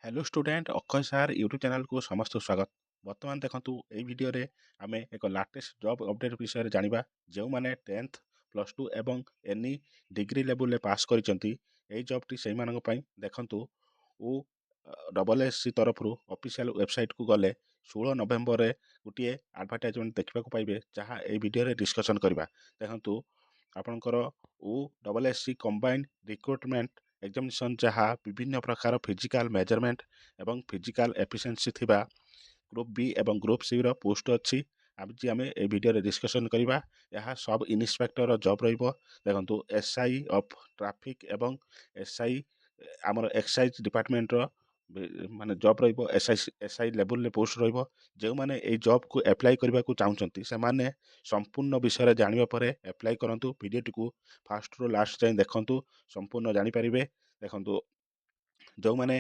Hello student Akshay सार YouTube channel को समस्त स्वागत। वर्तमान देखंतु एई वीडियो रे आमे एक लेटेस्ट जॉब अपडेट विषय रे जानिबा। जो माने 10th प्लस 2 एवं एनी डिग्री लेवल रे पास करिसंती एई जॉब टी सेई मानक पई देखंतु उ डबल एससी तरफ रु ऑफिशियल वेबसाइट को गले 16 नवेम्बर रे गुटिए एडवर्टाइजमेंट देखबा को पाइबे, जहां एई वीडियो रे डिस्कशन करबा। देखंतु आपनकर उ double SC combined recruitment examination, जहाँ विभिन्न प्रकार फिजिकल मेजरमेंट एवं फिजिकल एफिशिएंसी थिबा ग्रुप बी एवं ग्रुप सी रो पोस्ट अच्छी। आज आम ए वीडियो रे डिस्कशन करबा। यह सब इन्स्पेक्टर जॉब रहिबो। देखंतु एसआई ऑफ ट्रैफिक एवं एसआई आमर एक्साइज डिपार्टमेंट रो माने जॉब रहिबो। एसआई लेवल रे पोस्ट रहिबो। जो माने ए जॉब को अप्लाई करबा को चाहउचंती से माने संपूर्ण विषय जानिबा परे अप्लाई करंतु। वीडियो टिकु फास्ट रो लास्ट जाय देखंतु, संपूर्ण जानि परिबे। देखंतु जो माने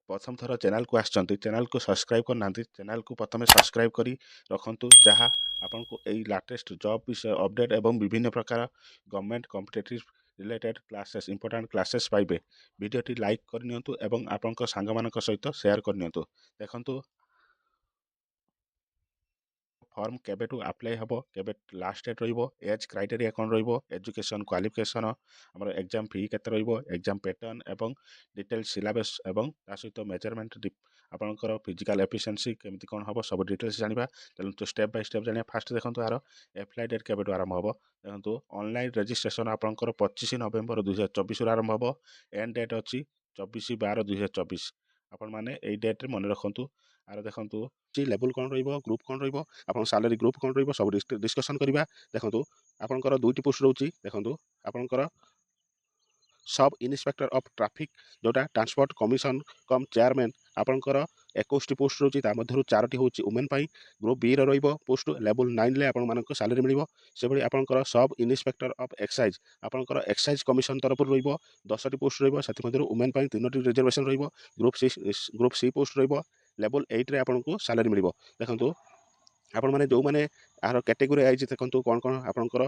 प्रथम थर चैनल को आछंती, चैनल को सब्सक्राइब करना, चैनल को प्रथम सब्सक्राइब करी रखंतु, जहाँ आपन को एई लेटेस्ट जॉब विषय अपडेट एवं विभिन्न प्रकार government competitive related classes important classes पाइबे। वीडियोटी लाइक करनियंतु एवं आपन को सांग मानक सहित शेयर करनियंतु। देखंतु फॉर्म केबेटू अप्लाई हबो, केबे लास्ट डेट रहिबो, एज क्राइटेरिया कोन रहिबो, एजुकेशन क्वालिफिकेशन, हमर एग्जाम फी केते रहिबो, एग्जाम पैटर्न एवं डिटेल सिलेबस एवं ता सहित मेजरमेंट आपनकर फिजिकल एफिशिएंसी केमिति कोन हबो सब डिटेल्स जानिबा। चलु तो स्टेप बाय स्टेप जानिया। फास्ट देखंतु आरो अप्लाई डेट केबेटू आरंभ हबो। देखंतु ऑनलाइन रजिस्ट्रेशन आपनकर 25 नवेम्बर 2024 रु आरंभ हबो। एंड डेट अछि 24/12/2024। आपण माने एई डेट रे मन रखंतु। आरो देखंतु जी लेवल कोन रहिबो, ग्रुप कोन रहिबो, आपन सैलरी ग्रुप कोन रहिबो सब डिस्कशन करिबा। देखंतु आपनकर दुईटी पोस्ट रहउची। देखंतु आपनकर सब इन्स्पेक्टर ऑफ ट्रैफिक जोटा ट्रांसपोर्ट कमिशन कम चेयरमैन आपनकर 21 टी पोस्ट रहउची। ता मध्यरु 4 टी होउची वुमेन पई। ग्रुप बी रो रहिबो पोस्ट लेवल 9 ले आपन मानक सैलरी मिलिबो। से भली आपनकर सब इन्स्पेक्टर ऑफ एक्साइज आपनकर एक्साइज कमिशन तरफ रहिबो 10 टी पोस्ट रहिबो। साथि मध्यरु वुमेन पई 3 टी रिजर्वेशन रहिबो। ग्रुप सी पोस्ट रहिबो लेवल 8 रे आपनको सैलरी मिलिबो। देखंतु आपण माने जो माने आर कैटेगरी आइज देखंतु कोन कोन आपनकर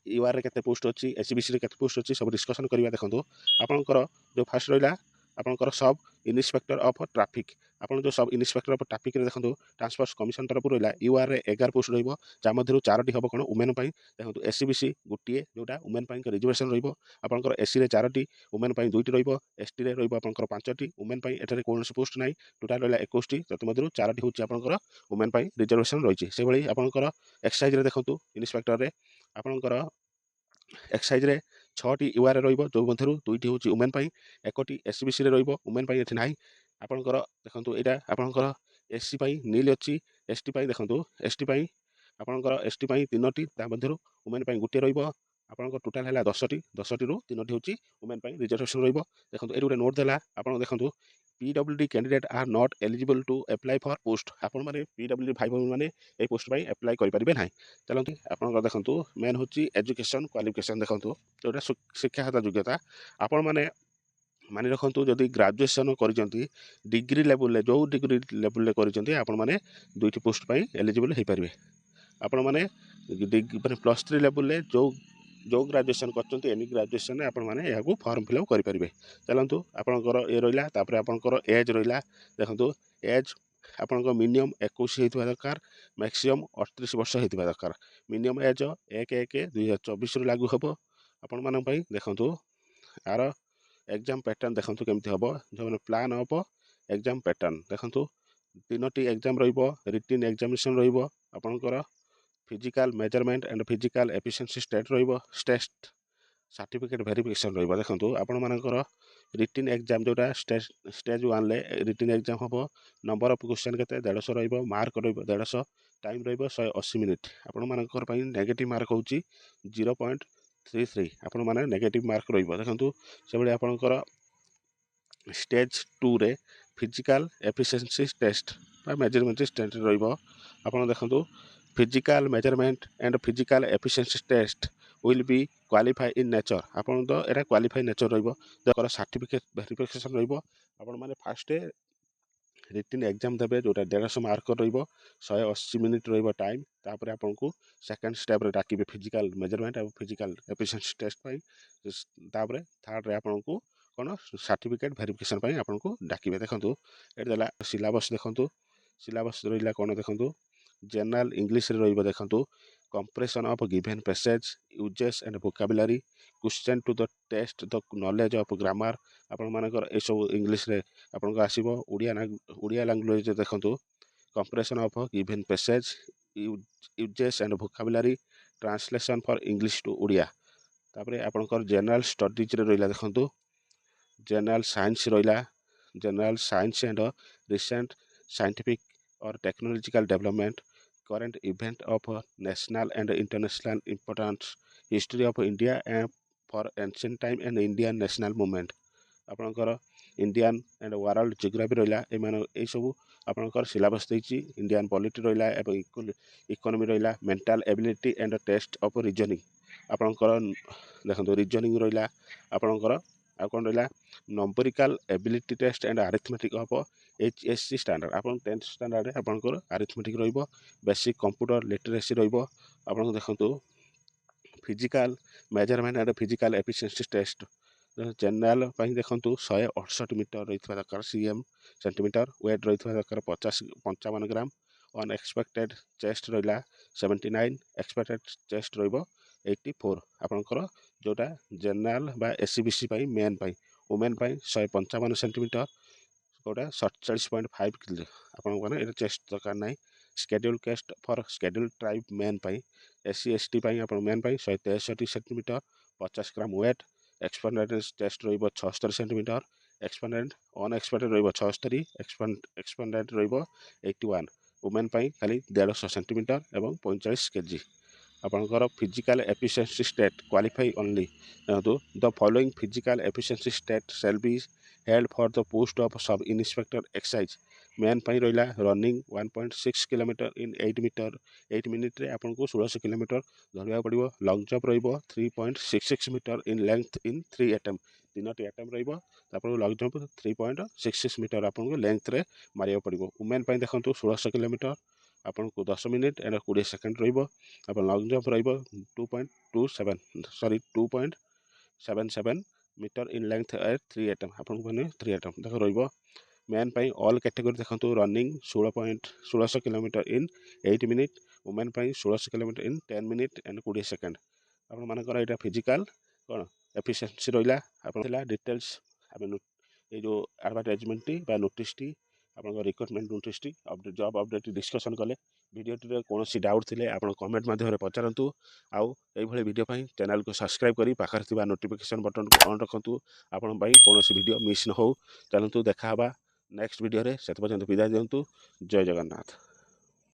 यूआर रे केते पोस्ट अछि, एसबीसी रे केते पोस्ट अछि सब डिस्कशन करिया। देखंतु आपनकर जो फर्स्ट रहिला आपनकर सब इन्स्पेक्टर ऑफ ट्रैफिक, आपन जो सब इन्स्पेक्टर ऑफ ट्रैफिक रे देखंतु ट्रांसपोर्ट कमिशन तरफ रहिला यूआर रे 11 पोस्ट रहिबो, जा मध्यरु 4 टी हबो कोन वुमेन पई। देखंतु एसबीसी गुटिए जोटा वुमेन पई रिजर्वेशन रहिबो। आपनकर एससी रे 4 टी वुमेन पई 2 टी रहिबो। एसटी रे रहिबो आपनकर 5 टी वुमेन पई। एठारे कोनोसी पोस्ट नाही। टोटल रहिला 21 टी, तत मध्यरु 4 टी होची आपनकर वुमेन पई रिजर्वेशन रहिछि। से भली आपनकर एक्साइज रे देखंतु इन्स्पेक्टर रे आपनकर एक्साइज रे 6 टी यूआर रहिबो, जो मध्यरु 2 टी होची वुमेन पई, 1 टी एसबीसी रे रहिबो, वुमेन पई एथि नाही। आपनकर देखंतु एटा आपनकर एससी पई नील अछि। एसटी पई देखंतु एसटी पई आपनकर एसटी पई 3 टी, ता मध्यरु वुमेन पई गुटे रहिबो। आपनकर टोटल हैला 10 टी, 10 टी रु 3 टी होची वुमेन पई रिजर्वेशन रहिबो। देखंतु एटी गुटे नोट देला आपन देखंतु PWD candidate are not eligible to apply for post. आपण माने पीडब्ल्यूडी भाई बहन माने ए पोस्ट पई अप्लाई करि परिबे नाही। चलंतु आपण देखंतु मेन होची एजुकेशन क्वालिफिकेशन। देखंतु जोटा शिक्षागत योग्यता आपण माने मानि रखंतु जदि ग्रेजुएशन करिसंती डिग्री लेवल ले, जो डिग्री लेवल ले करिसंती आपण माने दुईटी पोस्ट पई एलिजिबल हे परिबे। आपण माने माने प्लस 3 लेवल ले जो ग्रेजुएशन करचंती एनी ग्रेजुएशन रे आपण माने याकू फॉर्म फिलअप करि परिबे। चलंतु आपनकर ए रहिला, तापर आपनकर एज रहिला। देखंतु एज आपनकर मिनिमम 21 हेतिबा दरकार, मैक्सिमम 38 वर्ष हेतिबा दरकार। मिनिमम एज 1/1/2024 रु लागू हबो आपण मान पई। देखंतु आर एग्जाम पैटर्न देखंतु केमति हबो, जो माने प्लान हबो एग्जाम पैटर्न। देखंतु 3टी एग्जाम रहिबो, रिटन एग्जामिनेशन रहिबो, आपनकर physical measurement and physical efficiency test रहिबो, टेस्ट सर्टिफिकेट वेरिफिकेशन रहिबो। देखंतु आपण मानकर रिटन एग्जाम जोटा स्टेज 1 ले रिटन एग्जाम हबो। नंबर ऑफ क्वेश्चन केते 150 रहिबो, मार्क रहिबो 150, टाइम रहिबो 180 मिनिट। आपण मानकर पई नेगेटिव मार्क होची 0.33। आपण माने नेगेटिव मार्क रहिबो। देखंतु से भली आपनकर स्टेज 2 रे फिजिकल एफिशिएंसी टेस्ट बा मेजरमेंट टेस्ट रहिबो। आपण देखंतु physical measurement and physical efficiency test will be qualify in nature. आपण तो एरा क्वालिफाई नेचर रहिबो। देखर सर्टिफिकेट वेरिफिकेशन रहिबो। आपण माने फास्ट रिटन एग्जाम देबे जोटा 150 मार्क रहिबो, 180 मिनिट रहिबो टाइम। तापर आपनको सेकंड स्टेप रे डाकिबे फिजिकल मेजरमेंट और फिजिकल एफिशिएंसी टेस्ट पाई। तापर थर्ड रे आपनको କ'ଣ ସାର୍ଟିଫିକେଟ୍ ଭେରିଫିକେସନ୍ ପାଇଁ ଆପଣଙ୍କୁ ଡାକିବେ। ଦେଖନ୍ତୁ ଏଠି ଦେଲା ସିଲାବସ୍, ଦେଖନ୍ତୁ ସିଲାବସ୍ ରହିଲା କ'ଣ ଦେଖନ୍ତୁ, ଜେନେରାଲ ଇଂଲିଶରେ ରହିବ, ଦେଖନ୍ତୁ compression of given passage, uses and vocabulary, question to the test the knowledge of grammar. ଆପଣମାନଙ୍କର ଏସବୁ ଇଂଲିଶରେ ଆପଣଙ୍କୁ ଆସିବ। ଓଡ଼ିଆ ଲାଙ୍ଗୁଏଜରେ ଦେଖନ୍ତୁ compression of given passage, uses and vocabulary, translation for English to Odia. ତାପରେ ଆପଣଙ୍କର ଜେନେରାଲ ଷ୍ଟଡିଜ୍ରେ ରହିଲା, ଦେଖନ୍ତୁ ଜେନେରାଲ ସାଇନ୍ସ ରହିଲା, general science and recent scientific or technological development, current event of national and international importance, history of India for ancient time and Indian national movement. ଆପଣଙ୍କର Indian and world geography ରହିଲା। ଏଇସବୁ ଆପଣଙ୍କର syllabus ଦେଇଛି। Indian polity ରହିଲା ଏବଂ economy ରହିଲା। Mental ability and test of reasoning, ଆପଣଙ୍କର ଦେଖନ୍ତୁ ରିଜନିଂ ରହିଲା। ଆପଣଙ୍କର ଆଉ କ'ଣ ରହିଲା, numerical ability test and arithmetic of HSC standard. ଆପଣ 10th ଷ୍ଟାଣ୍ଡାର୍ଡ଼ରେ ଆପଣଙ୍କର ଆରିଥମେଟିକ୍ ରହିବ। ବେସିକ୍ କମ୍ପ୍ୟୁଟର ଲିଟରେସି ରହିବ। ଆପଣଙ୍କୁ ଦେଖନ୍ତୁ physical measurement and physical efficiency test. General ପାଇଁ ଦେଖନ୍ତୁ 168 ମିଟର ରହିଥିବା ଦରକାର, CM ସେଣ୍ଟିମିଟର, ୱେଟ୍ ରହିଥିବା ଦରକାର 55 ଗ୍ରାମ। ଅନଏକ୍ସପେକ୍ଟେଡ ଚେଷ୍ଟ ରହିଲା 79, ଏକ୍ସପେକ୍ଟେଡ ଚେଷ୍ଟ ରହିବ 84। ଆପଣଙ୍କର ଯେଉଁଟା ଜେନେରାଲ ବା SCBC ପାଇଁ ମେନ୍ ପାଇଁ। ଓମେନ୍ ପାଇଁ 155 ସେଣ୍ଟିମିଟର, ଯେଉଁଟା 47.5 କିଲୋ। ଆପଣଙ୍କ ମାନେ ଏଇଟା ଚେଷ୍ଟ ଦରକାର ନାହିଁ। Schedule caste for schedule tribe main ପାଇଁ, SC ST ପାଇଁ ଆପଣ ମେନ୍ ପାଇଁ 163 ସେଣ୍ଟିମିଟର, 50 ଗ୍ରାମ ୱେଟ୍। ଏକ୍ସପାଣ୍ଡେଡ୍ ଚେଷ୍ଟ ରହିବ 76 ସେଣ୍ଟିମିଟର, ଏକ୍ସପାଣ୍ଡେଡ୍ ଅନଏକ୍ସପେକ୍ଟେଡ୍ ରହିବ 76, ଏକ୍ସପାଣ୍ଡେଡ୍ ରହିବ 81। ଓମେନ୍ ପାଇଁ ଖାଲି 150 ସେଣ୍ଟିମିଟର ଏବଂ 45 କେଜି। ଆପଣଙ୍କର physical efficiency test qualify only. ଦେଖନ୍ତୁ the following physical efficiency test shall be held for the post of sub inspector excise. Men ପାଇଁ ରହିଲା ରନିଂ 1.6 କିଲୋମିଟର ଇନ୍ 8 ମିନିଟ୍ରେ ଆପଣଙ୍କୁ 1600 କିଲୋମିଟର ଧରିବାକୁ ପଡ଼ିବ। ଲଙ୍ଗ୍ ଜମ୍ପ ରହିବ 3.66 metre in length in 3 attempt. 3ଟି attempt ରହିବ, ତାପରେ ଲଙ୍ଗ୍ ଜମ୍ପ 3.66 ମିଟର ଆପଣଙ୍କୁ ଲେନ୍ଥରେ ମାରିବାକୁ ପଡ଼ିବ। ଓମେନ୍ ପାଇଁ ଦେଖନ୍ତୁ 1600 କିଲୋମିଟର ଆପଣଙ୍କୁ 10 ମିନିଟ୍ ଏଣ୍ଡ 20 ସେକେଣ୍ଡ ରହିବ। ଆପଣ ଲଙ୍ଗ୍ ଜମ୍ପ ରହିବ 2.77 metre in length at 3 attempt. ଆପଣଙ୍କୁ ମାନେ 3 ଆଟେମ୍ପ ଦେଖ ରହିବ। ମେନ୍ ପାଇଁ ଅଲ୍ କ୍ୟାଟେଗୋରୀ ଦେଖନ୍ତୁ running 1600 kilometre in 8 minute. Women ପାଇଁ 1600 kilometre in 10 minute and 20 second. ଆପଣମାନଙ୍କର ଏଇଟା ଫିଜିକାଲ କ'ଣ ଏଫିସିଏନ୍ସି ରହିଲା। ଆପଣ ଥିଲା ଡିଟେଲ୍ସ ଆମେ ଏଇ ଯେଉଁ ଆଡ଼ଭର୍ଟାଇଜମେଣ୍ଟଟି ବା ନୋଟିସ୍ଟି, ଆପଣଙ୍କ ରିକ୍ରୁଟମେଣ୍ଟ ନୋଟିସ୍ଟି ଜବ୍ ଅପଡ଼େଟ୍ ଡିସ୍କସନ୍ କଲେ। ଭିଡ଼ିଓଟିରେ କୌଣସି ଡାଉଟ୍ ଥିଲେ ଆପଣ କମେଣ୍ଟ ମାଧ୍ୟମରେ ପଚାରନ୍ତୁ। ଆଉ ଏଇଭଳି ଭିଡ଼ିଓ ପାଇଁ ଚ୍ୟାନେଲକୁ ସବସ୍କ୍ରାଇବ୍ କରି ପାଖରେ ଥିବା ନୋଟିଫିକେସନ୍ ବଟନକୁ ଅନ୍ ରଖନ୍ତୁ। ଆପଣଙ୍କ ପାଇଁ କୌଣସି ଭିଡ଼ିଓ ମିସ୍ ନ ହେଉ। ଚାଲନ୍ତୁ ଦେଖା ହେବା ନେକ୍ସଟ ଭିଡ଼ିଓରେ। ସେତେ ପର୍ଯ୍ୟନ୍ତ ବିଦାୟ ଦିଅନ୍ତୁ। ଜୟ ଜଗନ୍ନାଥ।